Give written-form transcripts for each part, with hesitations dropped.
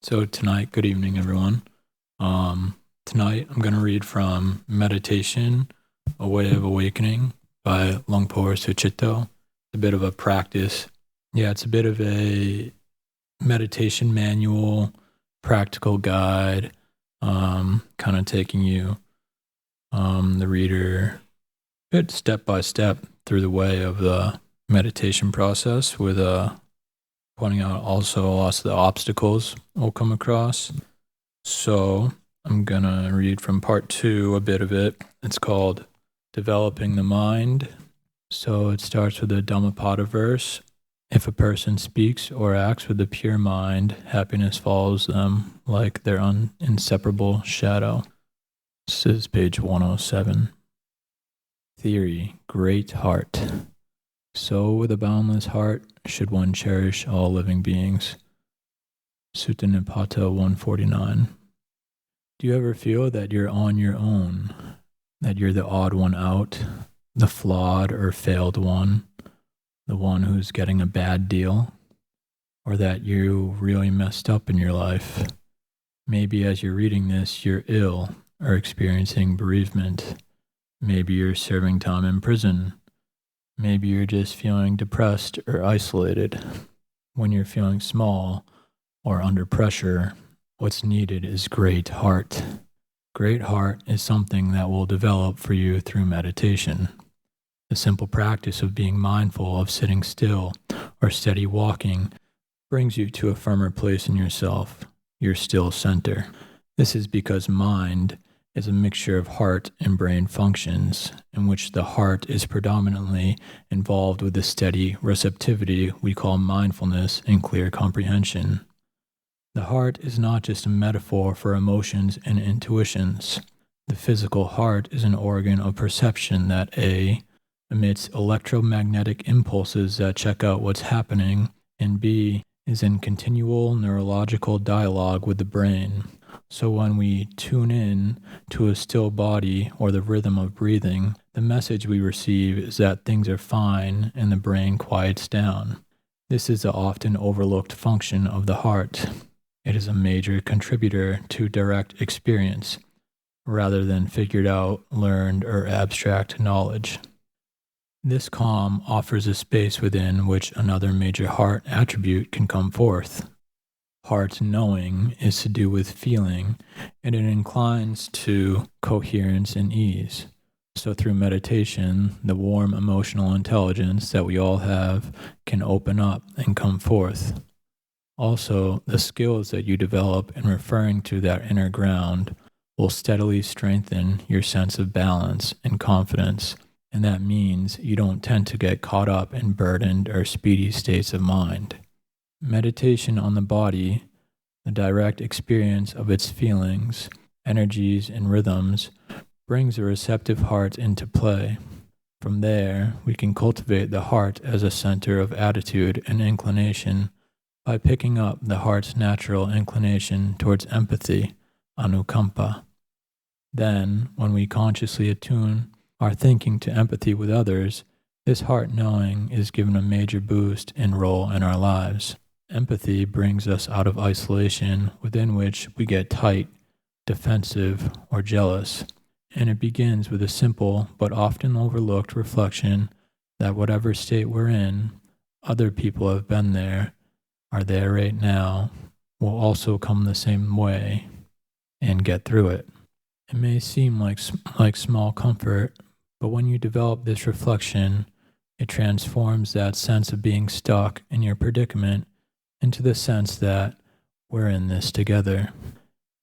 So tonight, good evening, everyone. Tonight I'm going to read from Meditation, A Way of Awakening by Longpo Suchito. A bit of a practice. Yeah, it's a bit of a meditation manual, practical guide, kind of taking you, the reader, a bit step by step through the way of the meditation process with pointing out also lots of the obstacles we'll come across. So I'm going to read from part 2, a bit of it. It's called Developing the Mind. So it starts with a Dhammapada verse. If a person speaks or acts with a pure mind, happiness follows them like their inseparable shadow. This is page 107. Theory, great heart. So with a boundless heart should one cherish all living beings. Sutta Nipata 149. Do you ever feel that you're on your own, that you're the odd one out, the flawed or failed one, the one who's getting a bad deal, or that you really messed up in your life? Maybe as you're reading this, you're ill or experiencing bereavement. Maybe you're serving time in prison. Maybe you're just feeling depressed or isolated. When you're feeling small or under pressure, what's needed is great heart. Great heart is something that will develop for you through meditation. The simple practice of being mindful of sitting still or steady walking brings you to a firmer place in yourself, your still center. This is because mind is a mixture of heart and brain functions, in which the heart is predominantly involved with the steady receptivity we call mindfulness and clear comprehension. The heart is not just a metaphor for emotions and intuitions. The physical heart is an organ of perception that A, emits electromagnetic impulses that check out what's happening, and B, is in continual neurological dialogue with the brain. So when we tune in to a still body or the rhythm of breathing, the message we receive is that things are fine and the brain quiets down. This is the often overlooked function of the heart. It is a major contributor to direct experience, rather than figured out, learned, or abstract knowledge. This calm offers a space within which another major heart attribute can come forth. Heart knowing is to do with feeling, and it inclines to coherence and ease. So through meditation, the warm emotional intelligence that we all have can open up and come forth. Also, the skills that you develop in referring to that inner ground will steadily strengthen your sense of balance and confidence, and that means you don't tend to get caught up in burdened or speedy states of mind. Meditation on the body, the direct experience of its feelings, energies, and rhythms, brings a receptive heart into play. From there, we can cultivate the heart as a center of attitude and inclination by picking up the heart's natural inclination towards empathy, anukampa. Then, when we consciously attune our thinking to empathy with others, this heart knowing is given a major boost and role in our lives. Empathy brings us out of isolation within which we get tight, defensive, or jealous, and it begins with a simple but often overlooked reflection that whatever state we're in, other people have been there, are there right now, will also come the same way, and get through it. It may seem like small comfort, but when you develop this reflection, it transforms that sense of being stuck in your predicament into the sense that we're in this together.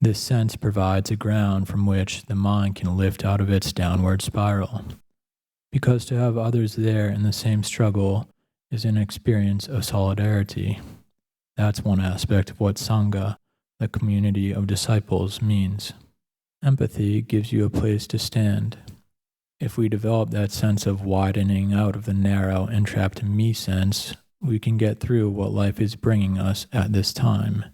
This sense provides a ground from which the mind can lift out of its downward spiral. Because to have others there in the same struggle is an experience of solidarity. That's one aspect of what Sangha, the community of disciples, means. Empathy gives you a place to stand. If we develop that sense of widening out of the narrow, entrapped me sense, we can get through what life is bringing us at this time,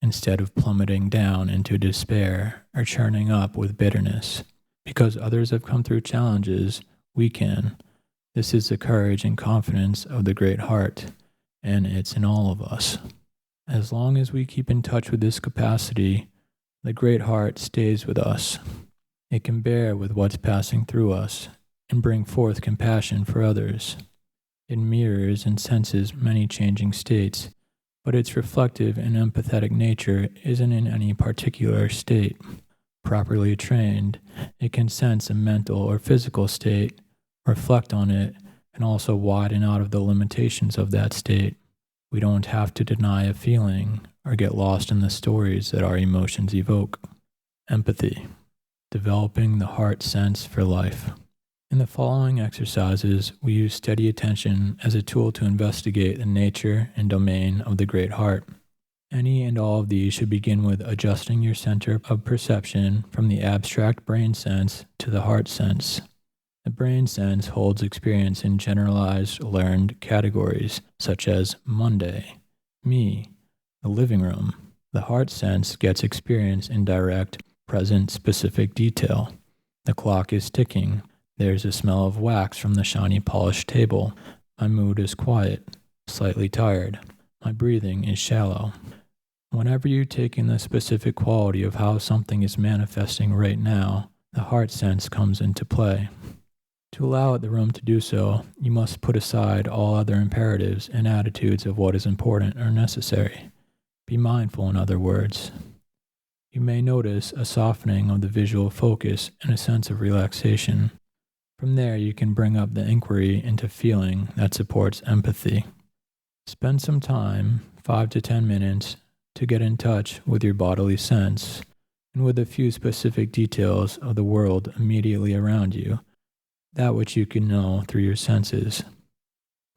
instead of plummeting down into despair or churning up with bitterness. Because others have come through challenges, we can. This is the courage and confidence of the great heart, and it's in all of us. As long as we keep in touch with this capacity, the great heart stays with us. It can bear with what's passing through us and bring forth compassion for others. It mirrors and senses many changing states, but its reflective and empathetic nature isn't in any particular state. Properly trained, it can sense a mental or physical state, reflect on it, and also widen out of the limitations of that state. We don't have to deny a feeling or get lost in the stories that our emotions evoke. Empathy, developing the heart sense for life. In the following exercises, we use steady attention as a tool to investigate the nature and domain of the great heart. Any and all of these should begin with adjusting your center of perception from the abstract brain sense to the heart sense. The brain sense holds experience in generalized learned categories such as Monday, me, the living room. The heart sense gets experience in direct, present, specific detail. The clock is ticking. There's a smell of wax from the shiny polished table. My mood is quiet, slightly tired. My breathing is shallow. Whenever you take in the specific quality of how something is manifesting right now, the heart sense comes into play. To allow it the room to do so, you must put aside all other imperatives and attitudes of what is important or necessary. Be mindful, in other words. You may notice a softening of the visual focus and a sense of relaxation. From there, you can bring up the inquiry into feeling that supports empathy. Spend some time, 5 to 10 minutes, to get in touch with your bodily sense and with a few specific details of the world immediately around you, that which you can know through your senses.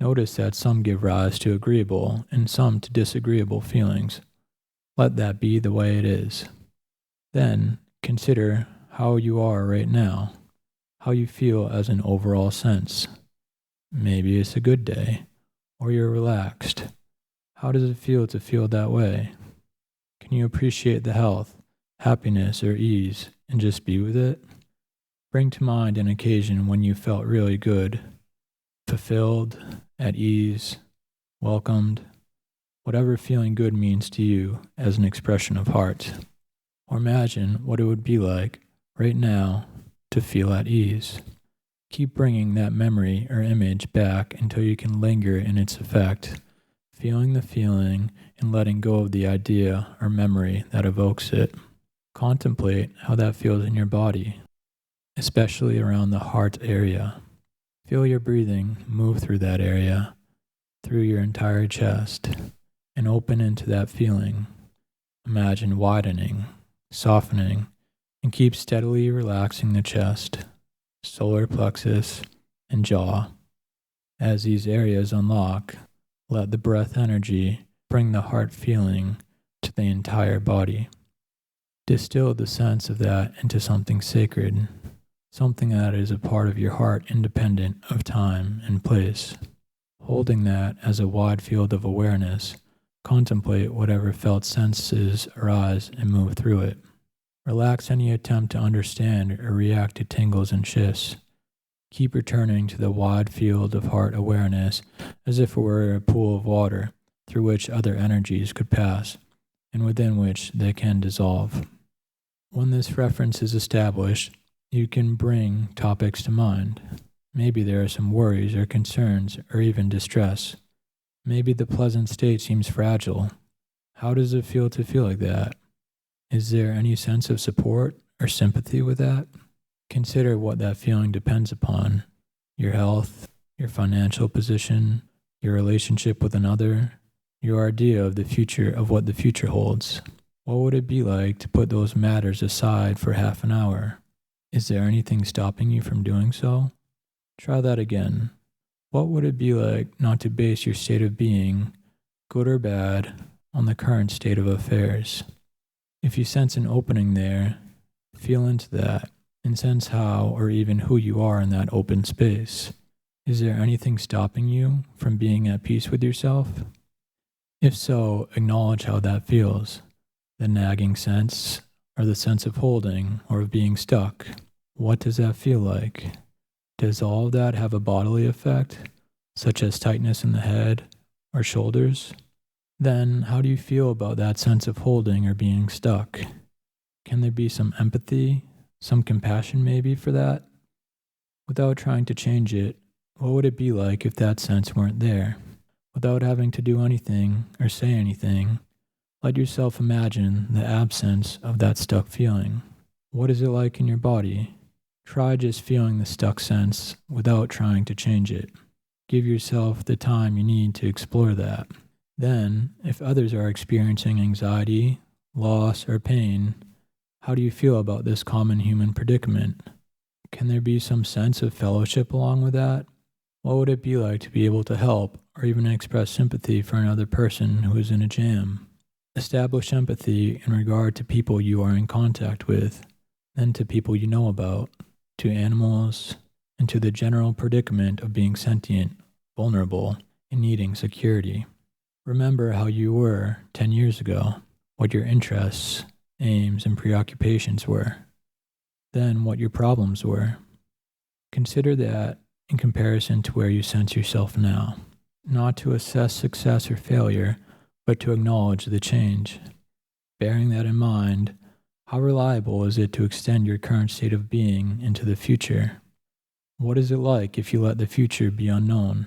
Notice that some give rise to agreeable and some to disagreeable feelings. Let that be the way it is. Then consider how you are right now, how you feel as an overall sense. Maybe it's a good day, or you're relaxed. How does it feel to feel that way? Can you appreciate the health, happiness, or ease and just be with it? Bring to mind an occasion when you felt really good, fulfilled, at ease, welcomed, whatever feeling good means to you as an expression of heart. Or imagine what it would be like right now to feel at ease. Keep bringing that memory or image back until you can linger in its effect, feeling the feeling and letting go of the idea or memory that evokes it. Contemplate how that feels in your body, especially around the heart area. Feel your breathing move through that area, through your entire chest, and open into that feeling. Imagine widening, softening, and keep steadily relaxing the chest, solar plexus, and jaw. As these areas unlock, let the breath energy bring the heart feeling to the entire body. Distill the sense of that into something sacred, something that is a part of your heart independent of time and place. Holding that as a wide field of awareness, contemplate whatever felt senses arise and move through it. Relax any attempt to understand or react to tingles and shifts. Keep returning to the wide field of heart awareness as if it were a pool of water through which other energies could pass and within which they can dissolve. When this reference is established, you can bring topics to mind. Maybe there are some worries or concerns or even distress. Maybe the pleasant state seems fragile. How does it feel to feel like that? Is there any sense of support or sympathy with that? Consider what that feeling depends upon: your health, your financial position, your relationship with another, your idea of the future, of what the future holds. What would it be like to put those matters aside for half an hour? Is there anything stopping you from doing so? Try that again. What would it be like not to base your state of being, good or bad, on the current state of affairs? If you sense an opening there, feel into that and sense how or even who you are in that open space. Is there anything stopping you from being at peace with yourself? If so, acknowledge how that feels. The nagging sense, or the sense of holding or of being stuck. What does that feel like? Does all of that have a bodily effect, such as tightness in the head or shoulders? Then, how do you feel about that sense of holding or being stuck? Can there be some empathy, some compassion maybe for that? Without trying to change it, what would it be like if that sense weren't there? Without having to do anything or say anything, let yourself imagine the absence of that stuck feeling. What is it like in your body? Try just feeling the stuck sense without trying to change it. Give yourself the time you need to explore that. Then, if others are experiencing anxiety, loss, or pain, how do you feel about this common human predicament? Can there be some sense of fellowship along with that? What would it be like to be able to help or even express sympathy for another person who is in a jam? Establish empathy in regard to people you are in contact with, then to people you know about, to animals, and to the general predicament of being sentient, vulnerable, and needing security. Remember how you were 10 years ago, what your interests, aims, and preoccupations were. Then what your problems were. Consider that in comparison to where you sense yourself now, not to assess success or failure, but to acknowledge the change. Bearing that in mind, how reliable is it to extend your current state of being into the future? What is it like if you let the future be unknown?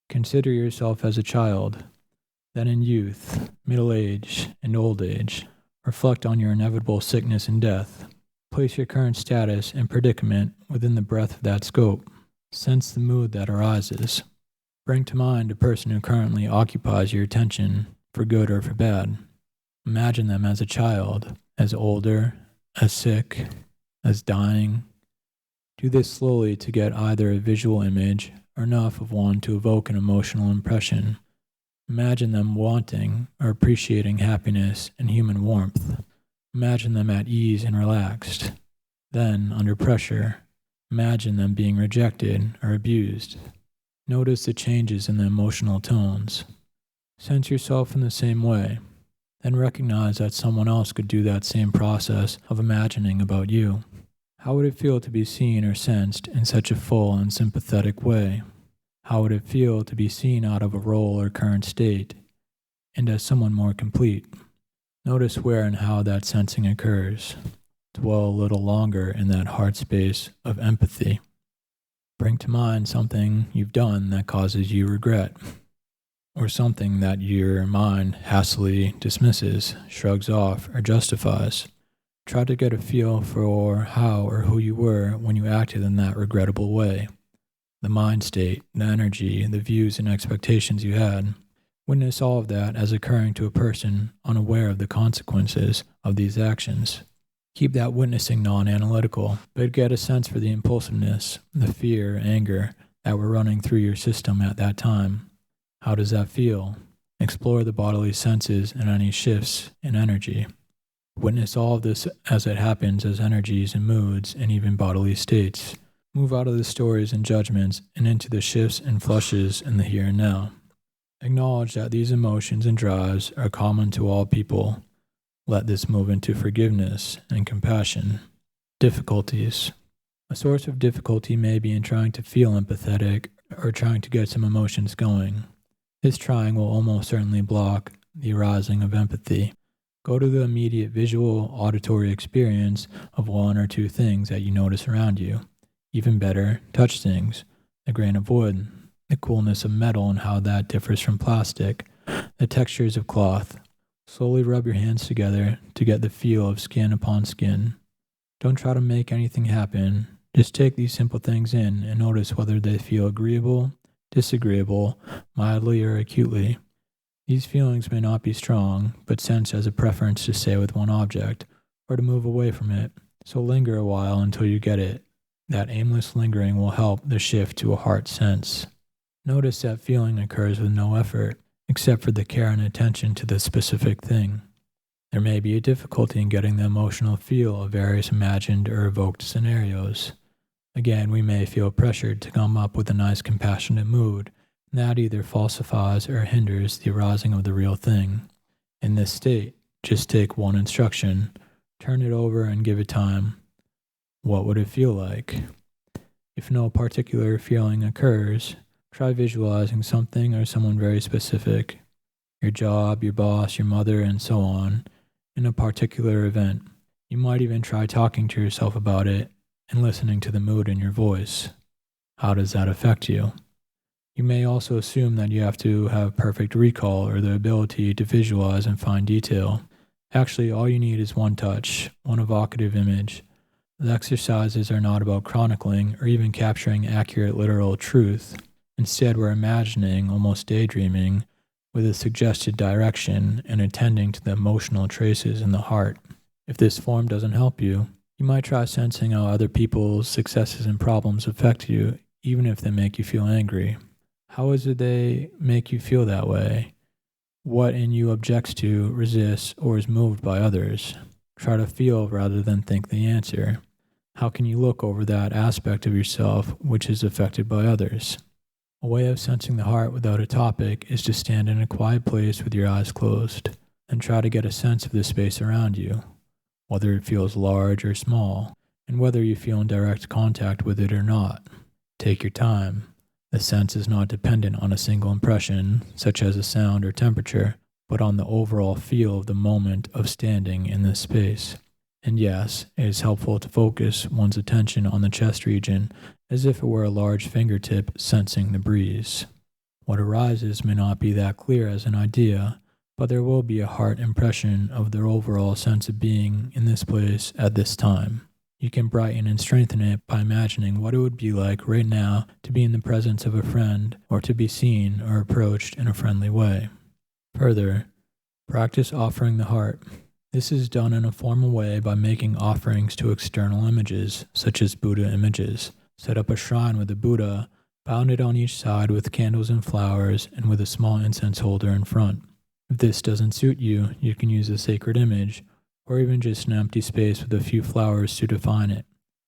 Consider yourself as a child, then in youth, middle age, and old age. Reflect on your inevitable sickness and death. Place your current status and predicament within the breadth of that scope. Sense the mood that arises. Bring to mind a person who currently occupies your attention, for good or for bad. Imagine them as a child, as older, as sick, as dying. Do this slowly to get either a visual image or enough of one to evoke an emotional impression. Imagine them wanting or appreciating happiness and human warmth. Imagine them at ease and relaxed. Then, under pressure, imagine them being rejected or abused. Notice the changes in the emotional tones. Sense yourself in the same way. Then recognize that someone else could do that same process of imagining about you. How would it feel to be seen or sensed in such a full and sympathetic way? How would it feel to be seen out of a role or current state, and as someone more complete? Notice where and how that sensing occurs. Dwell a little longer in that heart space of empathy. Bring to mind something you've done that causes you regret, or something that your mind hastily dismisses, shrugs off, or justifies. Try to get a feel for how or who you were when you acted in that regrettable way. The mind state, the energy, the views and expectations you had. Witness all of that as occurring to a person unaware of the consequences of these actions. Keep that witnessing non-analytical, but get a sense for the impulsiveness, the fear, anger that were running through your system at that time. How does that feel? Explore the bodily senses and any shifts in energy. Witness all of this as it happens as energies and moods and even bodily states. Move out of the stories and judgments and into the shifts and flushes in the here and now. Acknowledge that these emotions and drives are common to all people. Let this move into forgiveness and compassion. Difficulties. A source of difficulty may be in trying to feel empathetic or trying to get some emotions going. This trying will almost certainly block the arising of empathy. Go to the immediate visual, auditory experience of one or two things that you notice around you. Even better, touch things, the grain of wood, the coolness of metal and how that differs from plastic, the textures of cloth. Slowly rub your hands together to get the feel of skin upon skin. Don't try to make anything happen. Just take these simple things in and notice whether they feel agreeable, disagreeable, mildly or acutely. These feelings may not be strong, but sense as a preference to stay with one object or to move away from it. So linger a while until you get it. That aimless lingering will help the shift to a heart sense. Notice that feeling occurs with no effort, except for the care and attention to the specific thing. There may be a difficulty in getting the emotional feel of various imagined or evoked scenarios. Again, we may feel pressured to come up with a nice compassionate mood, and that either falsifies or hinders the arising of the real thing. In this state, just take one instruction, turn it over and give it time. What would it feel like? If no particular feeling occurs, try visualizing something or someone very specific. your job, your boss, your mother, and so on, in a particular event. You might even try talking to yourself about it and listening to the mood in your voice. How does that affect you? You may also assume that you have to have perfect recall or the ability to visualize in fine detail. Actually, all you need is one touch, one evocative image. The exercises are not about chronicling or even capturing accurate literal truth. Instead, we're imagining, almost daydreaming, with a suggested direction and attending to the emotional traces in the heart. If this form doesn't help you, you might try sensing how other people's successes and problems affect you, even if they make you feel angry. How is it they make you feel that way? What in you objects to, resists, or is moved by others? Try to feel rather than think the answer. How can you look over that aspect of yourself which is affected by others? A way of sensing the heart without a topic is to stand in a quiet place with your eyes closed and try to get a sense of the space around you, whether it feels large or small, and whether you feel in direct contact with it or not. Take your time. The sense is not dependent on a single impression, such as a sound or temperature, but on the overall feel of the moment of standing in this space. And yes, it is helpful to focus one's attention on the chest region as if it were a large fingertip sensing the breeze. What arises may not be that clear as an idea, but there will be a heart impression of their overall sense of being in this place at this time. You can brighten and strengthen it by imagining what it would be like right now to be in the presence of a friend or to be seen or approached in a friendly way. Further, practice offering the heart. This is done in a formal way by making offerings to external images, such as Buddha images. Set up a shrine with a Buddha, bound it on each side with candles and flowers, and with a small incense holder in front. If this doesn't suit you, you can use a sacred image, or even just an empty space with a few flowers to define it.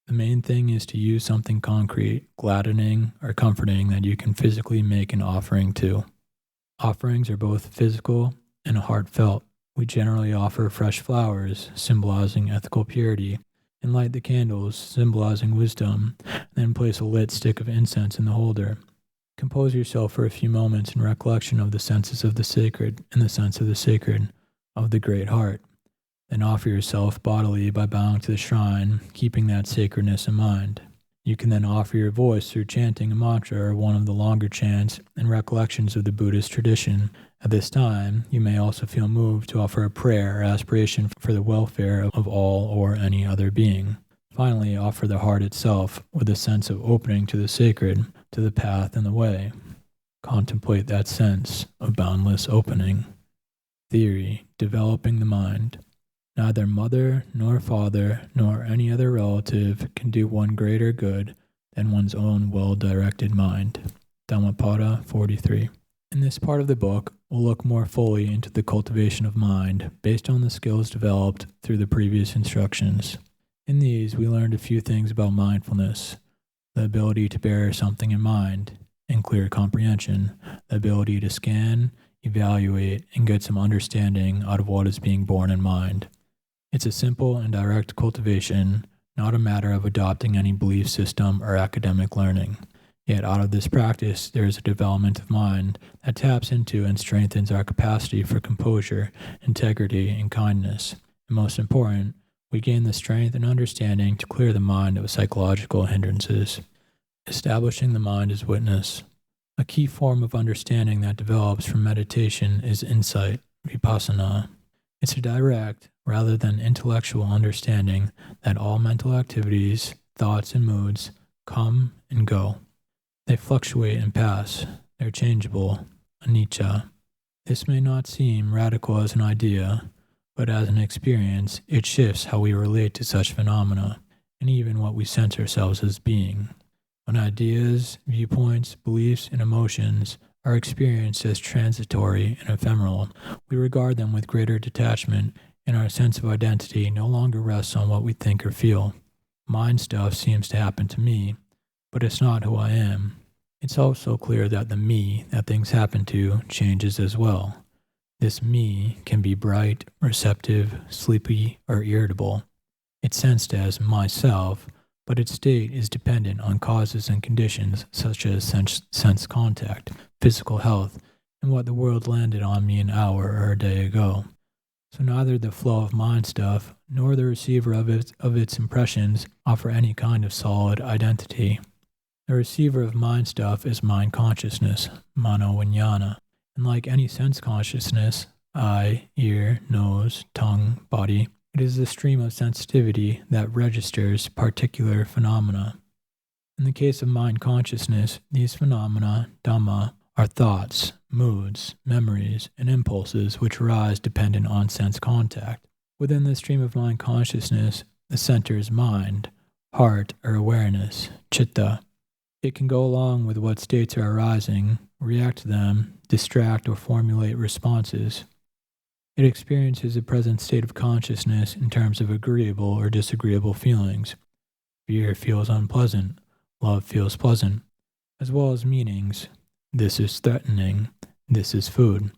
The main thing is to use something concrete, gladdening, or comforting that you can physically make an offering to. Offerings are both physical and heartfelt. We generally offer fresh flowers, symbolizing ethical purity, and light the candles, symbolizing wisdom, then place a lit stick of incense in the holder. Compose yourself for a few moments in recollection of the senses of the sacred and the sense of the sacred, of the great heart. Then offer yourself bodily by bowing to the shrine, keeping that sacredness in mind. You can then offer your voice through chanting a mantra or one of the longer chants and recollections of the Buddhist tradition. At this time, you may also feel moved to offer a prayer or aspiration for the welfare of all or any other being. Finally, offer the heart itself with a sense of opening to the sacred, to the path and the way. Contemplate that sense of boundless opening. Theory: developing the mind. Neither mother, nor father, nor any other relative can do one greater good than one's own well-directed mind. Dhammapada 43. In this part of the book, we'll look more fully into the cultivation of mind based on the skills developed through the previous instructions. In these, we learned a few things about mindfulness: the ability to bear something in mind, and clear comprehension, the ability to scan, evaluate, and get some understanding out of what is being borne in mind. It's a simple and direct cultivation, not a matter of adopting any belief system or academic learning. Yet out of this practice, there is a development of mind that taps into and strengthens our capacity for composure, integrity, and kindness. And most important, we gain the strength and understanding to clear the mind of psychological hindrances. Establishing the mind as witness. A key form of understanding that develops from meditation is insight, vipassana. It's a direct, rather than intellectual understanding that all mental activities, thoughts, and moods come and go. They fluctuate and pass. They're changeable, anicca. This may not seem radical as an idea, but as an experience, it shifts how we relate to such phenomena, and even what we sense ourselves as being. When ideas, viewpoints, beliefs, and emotions are experienced as transitory and ephemeral, we regard them with greater detachment, and our sense of identity no longer rests on what we think or feel. Mind stuff seems to happen to me, but it's not who I am. It's also clear that the me that things happen to changes as well. This me can be bright, receptive, sleepy, or irritable. It's sensed as myself, but its state is dependent on causes and conditions such as sense contact, physical health, and what the world landed on me an hour or a day ago. So neither the flow of mind stuff nor the receiver of its impressions offer any kind of solid identity. The receiver of mind stuff is mind consciousness, mano vijnana, and like any sense consciousness, eye, ear, nose, tongue, body, it is the stream of sensitivity that registers particular phenomena. In the case of mind consciousness, these phenomena, Dhamma, are thoughts, moods, memories, and impulses which arise dependent on sense contact. Within the stream of mind consciousness, the center is mind, heart, or awareness, citta. It can go along with what states are arising, react to them, distract, or formulate responses. It experiences a present state of consciousness in terms of agreeable or disagreeable feelings. Fear feels unpleasant, love feels pleasant, as well as meanings. This is threatening, this is food.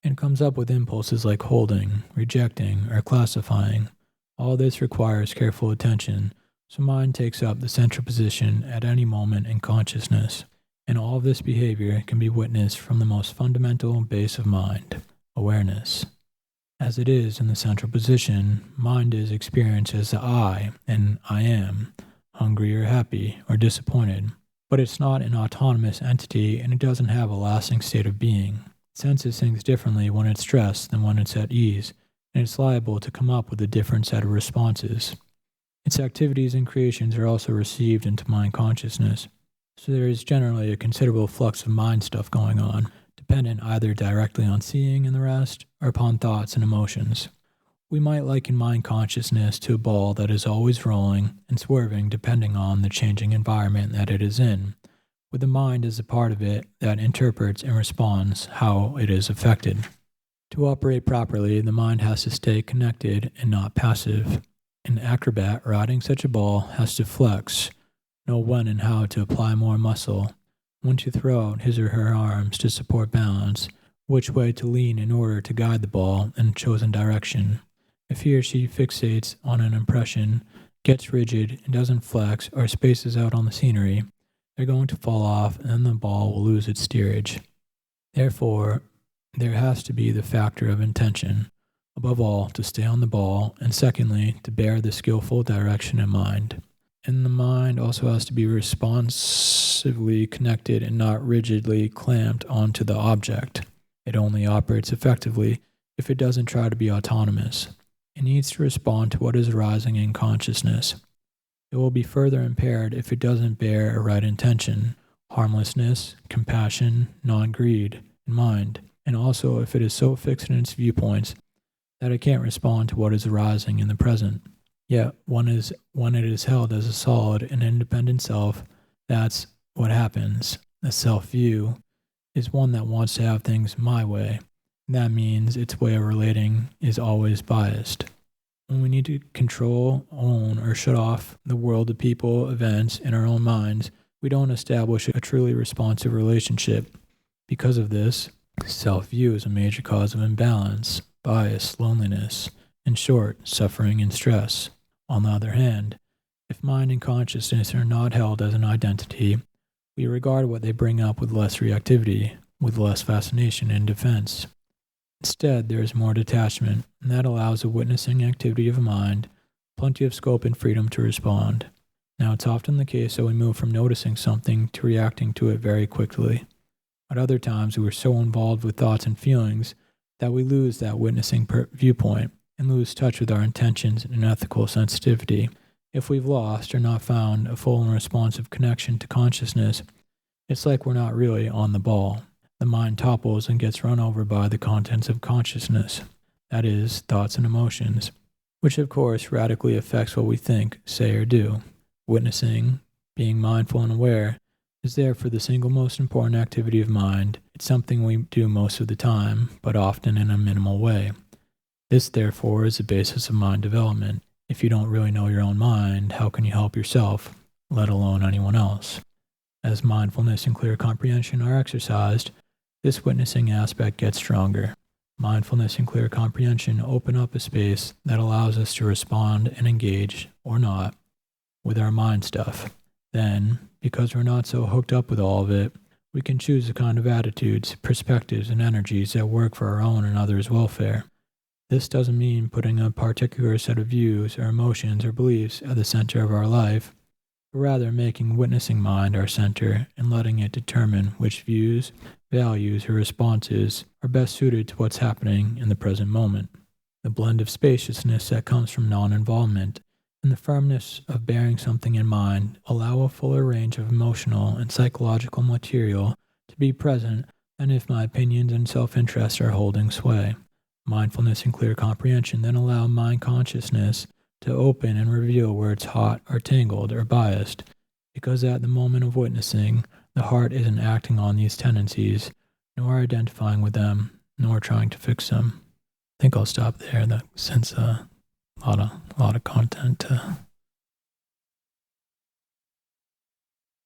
And comes up with impulses like holding, rejecting, or classifying. All this requires careful attention, so mind takes up the central position at any moment in consciousness. And all of this behavior can be witnessed from the most fundamental base of mind, awareness. As it is in the central position, mind is experienced as the I and I am, hungry or happy or disappointed. But it's not an autonomous entity and it doesn't have a lasting state of being. It senses things differently when it's stressed than when it's at ease, and it's liable to come up with a different set of responses. Its activities and creations are also received into mind consciousness, so there is generally a considerable flux of mind stuff going on, dependent either directly on seeing and the rest, or upon thoughts and emotions. We might liken mind consciousness to a ball that is always rolling and swerving depending on the changing environment that it is in, with the mind as a part of it that interprets and responds how it is affected. To operate properly, the mind has to stay connected and not passive. An acrobat riding such a ball has to flex, know when and how to apply more muscle, when to throw out his or her arms to support balance, which way to lean in order to guide the ball in a chosen direction. If he or she fixates on an impression, gets rigid, and doesn't flex or spaces out on the scenery, they're going to fall off and then the ball will lose its steerage. Therefore, there has to be the factor of intention, above all, to stay on the ball, and secondly, to bear the skillful direction in mind. And the mind also has to be responsively connected and not rigidly clamped onto the object. It only operates effectively if it doesn't try to be autonomous. It needs to respond to what is arising in consciousness. It will be further impaired if it doesn't bear a right intention, harmlessness, compassion, non-greed in mind, and also if it is so fixed in its viewpoints that it can't respond to what is arising in the present. Yet, when it is held as a solid and independent self, that's what happens. The self-view is one that wants to have things my way. That means its way of relating is always biased. When we need to control, own, or shut off the world of people, events, in our own minds, we don't establish a truly responsive relationship. Because of this, self-view is a major cause of imbalance, bias, loneliness, in short, suffering and stress. On the other hand, if mind and consciousness are not held as an identity, we regard what they bring up with less reactivity, with less fascination and defense. Instead, there is more detachment, and that allows a witnessing activity of mind plenty of scope and freedom to respond. Now, it's often the case that we move from noticing something to reacting to it very quickly. At other times, we are so involved with thoughts and feelings that we lose that witnessing viewpoint and lose touch with our intentions and ethical sensitivity. If we've lost or not found a full and responsive connection to consciousness, it's like we're not really on the ball. The mind topples and gets run over by the contents of consciousness, that is, thoughts and emotions, which of course radically affects what we think, say, or do. Witnessing, being mindful and aware, is therefore the single most important activity of mind. It's something we do most of the time, but often in a minimal way. This, therefore, is the basis of mind development. If you don't really know your own mind, how can you help yourself, let alone anyone else? As mindfulness and clear comprehension are exercised, this witnessing aspect gets stronger. Mindfulness and clear comprehension open up a space that allows us to respond and engage, or not, with our mind stuff. Then, because we're not so hooked up with all of it, We can choose the kind of attitudes, perspectives, and energies that work for our own and others' welfare. This doesn't mean putting a particular set of views or emotions or beliefs at the center of our life, but rather making witnessing mind our center and letting it determine which views, values, or responses are best suited to what's happening in the present moment. The blend of spaciousness that comes from non-involvement and the firmness of bearing something in mind allow a fuller range of emotional and psychological material to be present than if my opinions and self-interest are holding sway. Mindfulness and clear comprehension then allow mind consciousness to open and reveal where it's hot or tangled or biased, because at the moment of witnessing, the heart isn't acting on these tendencies, nor identifying with them, nor trying to fix them. I think I'll stop there, since a lot of content to